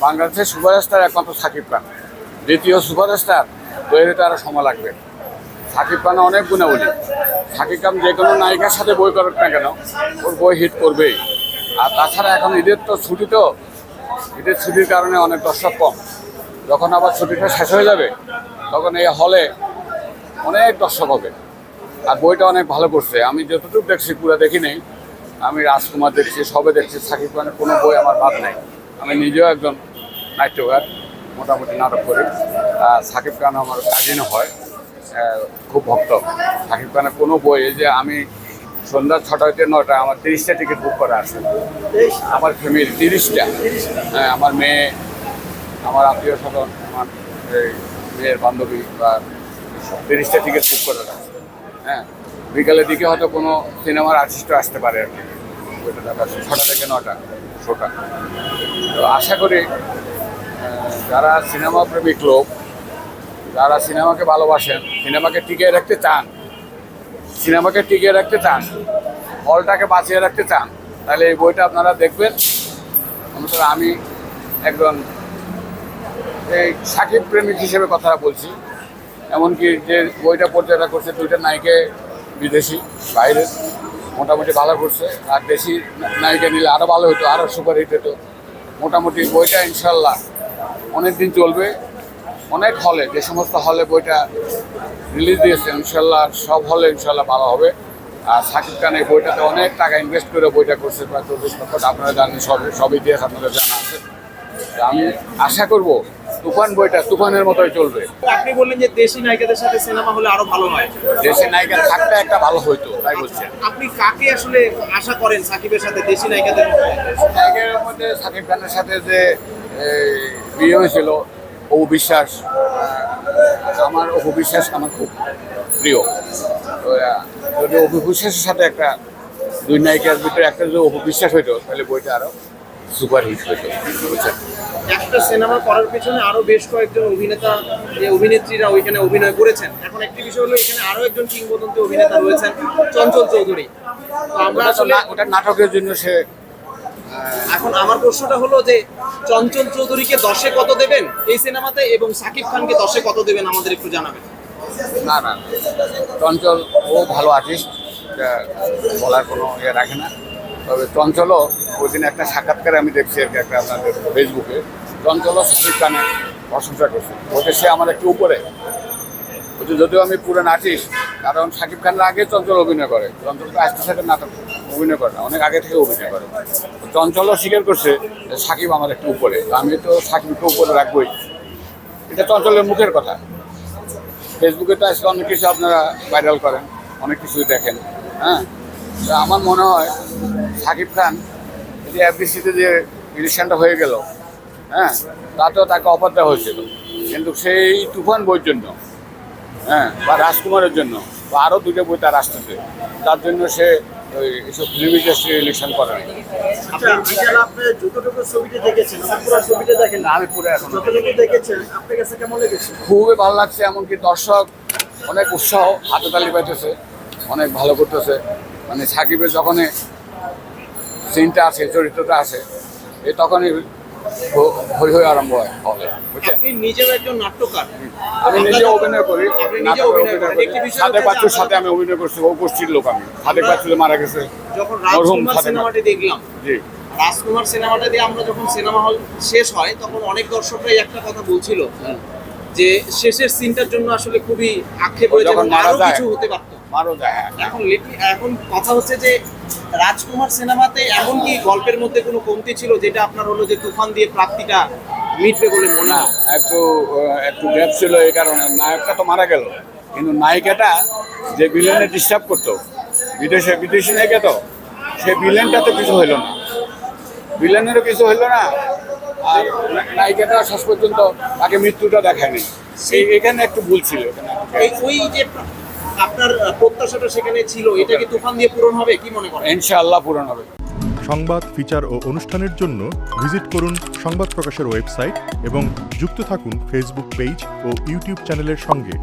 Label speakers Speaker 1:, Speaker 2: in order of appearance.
Speaker 1: বাংলাদেশের সুপারস্টার একমাত্র সাকিব খান, দ্বিতীয় সুপারস্টার তৈরি হতে আরও সময় লাগবে। সাকিব খান অনেক গুণাবলী, সাকিব খান যে কোনো নায়িকার সাথে বই করুক না কেন ওর বই হিট করবেই। আর তাছাড়া এখন ঈদের তো ছুটি, তো ঈদের ছুটির কারণে অনেক দর্শক কম, যখন আবার ছুটিটা শেষ হয়ে যাবে তখন এই হলে অনেক দর্শক হবে। আর বইটা অনেক ভালো করছে, আমি যতটুকু দেখছি পুরো দেখি নেই, আমি রাজকুমার দেখছি, সবে দেখছি, সাকিব খানের কোনো বই আমার বাদ নাই। আমি নিজেও একজন নাট্যকার, মোটামুটি নাটক করি। সাকিব খান আমার কাজিনও হয়, খুব ভক্ত সাকিব খানের কোনো বই। এই যে আমি সন্ধ্যা 6টা থেকে 9টা আমার 30টা টিকিট বুক করা আছে, আমার ফ্যামিলি 30টা। হ্যাঁ, আমার মেয়ে, আমার আত্মীয় স্বজন, আমার মেয়ের বান্ধবী বা 30টা টিকিট বুক করা আছে। হ্যাঁ, বিকালের দিকে হয়তো কোনো সিনেমার আর্টিস্টও আসতে পারে আর কি, ওইটা দেখা 6টা থেকে 9টা শোটা। তো আশা করি যারা সিনেমা প্রেমিক লোক, যারা সিনেমাকে ভালোবাসেন, সিনেমাকে টিকিয়ে রাখতে চান, হলটাকে বাঁচিয়ে রাখতে চান, তাহলে এই বইটা আপনারা দেখবেন। অন্তত আমি একজন এই সাকিব প্রেমিক হিসেবে কথা বলছি। এমনকি যে বইটা পরিচালনা করছে 2টা নায়িকা বিদেশি, বাইরের, মোটামুটি ভালো করছে। আর দেশি নায়িকা নিলে আরও ভালো হতো, আরও সুপারহিট হতো। মোটামুটি বইটা ইনশাল্লাহ অনেক দিন চলবে, অনেক হলে, যে সমস্ত হলে বইটা রিলিজ দিয়েছে ইনশাল্লাহ সব হলে ইনশাল্লাহ ভালো হবে। আর সাকিব খান এই বইটাতে অনেক টাকা ইনভেস্ট করে বইটা করছে, প্রায় 24 লক্ষ। আপনারা জানেন, সব ইতিহাস আপনাদের জানা আছে। আমি আশা করব তুফান বইটা তুফানের মতোই চলবে।
Speaker 2: আপনি বললেন যে দেশি নায়িকাদের সাথে সিনেমা হলে আরো ভালো হয়,
Speaker 1: দেশি নায়িকা থাকতে একটা ভালো হইতো, তাই বলছেন।
Speaker 2: আপনি কাকে আসলে আশা করেন সাকিবের সাথে দেশি নায়িকাদের মধ্যে?
Speaker 1: নায়িকার মধ্যে সাকিব খানের সাথে যে বিয়ে হয়েছিল অপু বিশ্বাস, আমার অপু বিশ্বাস আমার খুব প্রিয়। তো যদি অপু বিশ্বাসের সাথে একটা, দুই নায়িকার ভিতরে একটা যদি অপু বিশ্বাস হইতো তাহলে বইটা আরো সুপার হিট হইতো, বুঝছেন।
Speaker 2: একটা সিনেমা করার পেছনে আরো বেশ কয়েকজন অভিনেতা, অভিনেত্রীরা ওইখানে অভিনয় করেছেন। এখন একটি বিষয় হলো এখানে আরো একজন কিংবদন্তি অভিনেতা রয়েছেন, চঞ্চল চৌধুরী। তো আমরা আসলে
Speaker 1: ওটা নাটকের জন্য সে।
Speaker 2: এখন আমার প্রশ্নটা হলো যে চঞ্চল চৌধুরীকে 10-এ কত দেবেন এই সিনেমাতে, এবং সাকিব খানকে 10-এ কত দেবেন আমাদের একটু জানাবেন।
Speaker 1: না, চঞ্চল ও ভালো আর্টিস্ট, বলার কোনো ইয়ে রাখে না। তবে চঞ্চলও ওই দিন একটা সাক্ষাৎকারে আমি দেখছি আর কি, একটা আপনাদের ফেসবুকে, চঞ্চলও সাকিব খানের প্রশংসা করছে, বলতে সে আমার একটু উপরে। যদিও আমি পুরান আর্টিস্ট, কারণ সাকিব খানের আগে চঞ্চল অভিনয় করে, চঞ্চল তো আজকে সাথে নাটক অভিনয় করে না, অনেক আগে থেকে অভিনয় করে। চঞ্চলও স্বীকার করছে যে সাকিব আমার একটু উপরে, আমি তো সাকিবকে উপরে রাখবোই। এটা চঞ্চলের মুখের কথা। ফেসবুকে তো আজকে অনেক কিছু আপনারা ভাইরাল করেন, অনেক কিছুই দেখেন। হ্যাঁ, তা আমার মনে হয় সাকিব খান যে এফডিসিতে যে ইলেকশনটা হয়ে গেল, হ্যাঁ, তাতেও তাকে অফার দেওয়া হয়েছিল, কিন্তু সেই তুফান বইয়ের জন্য, হ্যাঁ, বা রাজকুমারের জন্য, বা আরও 2টা বই তার আসতেছে, তার জন্য সে ওই এসব ফিল্ম ইন্ডাস্ট্রি ইলেকশন করে নাই। আমি পুরো এখন খুবই ভালো লাগছে, এমনকি দর্শক অনেক উৎসাহ, হাতে তালি পাইতেছে, অনেক ভালো করতেছে। মানে সাকিবের যখনই সিনটা আছে, চরিত্রটা আছে, এই তখনই হই হই আরম্ভ হয় হবে, বুঝছেন।
Speaker 2: আপনি নিজেও একজন নাট্যকার,
Speaker 1: আমি নিজে অভিনয় করি, সাদেক বাচ্চুর সাথে আমি অভিনয় করছি, উপস্থিত লোক আমি। সাদেক বাচ্চু মারা গেছে
Speaker 2: যখন রাজকুমার সিনেমাটি দেখলাম,
Speaker 1: জি,
Speaker 2: রাজকুমার সিনেমাটা দিয়ে আমরা যখন সিনেমা হল শেষ হয় তখন অনেক দর্শকরাই একটা কথা বলছিল যে শেষের সিনটার জন্য আসলে খুবই আক্ষেপ হয়েছে, আরো কিছু হতে পারতো। এখন কথা হচ্ছে যে রাজকুমার সিনেমাতে এমন কি গল্পের মধ্যে কোনো কমতি ছিল যেটা আপনার হলো যে তুফান দিয়ে প্রাপ্তিটা মিটবে বলে মনে হয়?
Speaker 1: একটু গ্যাপ ছিল, এই কারণে নায়কটা তো মারা গেল, কিন্তু নায়িকাটা যে ভিলেনে ডিস্টার্ব করতো, বিদেশি নায়িকা, তো সে ভিলেনটা তো কিছু হইল না, ভিলেনেরও কিছু হইল না। আর নায়িকাটা শেষ পর্যন্ত তাকে মৃত্যুটা দেখায়নি, এখানে একটু ভুল ছিল।
Speaker 2: ওই যে আপনার প্রত্যাশাটা সেখানে ছিল, এটা কি তুফান দিয়ে পূরণ হবে কি মনে করেন?
Speaker 1: ইনশাআল্লাহ পূরণ হবে।
Speaker 3: সংবাদ, ফিচার ও অনুষ্ঠানের জন্য ভিজিট করুন সংবাদ প্রকাশের ওয়েবসাইট এবং যুক্ত থাকুন ফেসবুক পেজ ও ইউটিউব চ্যানেলের সঙ্গে।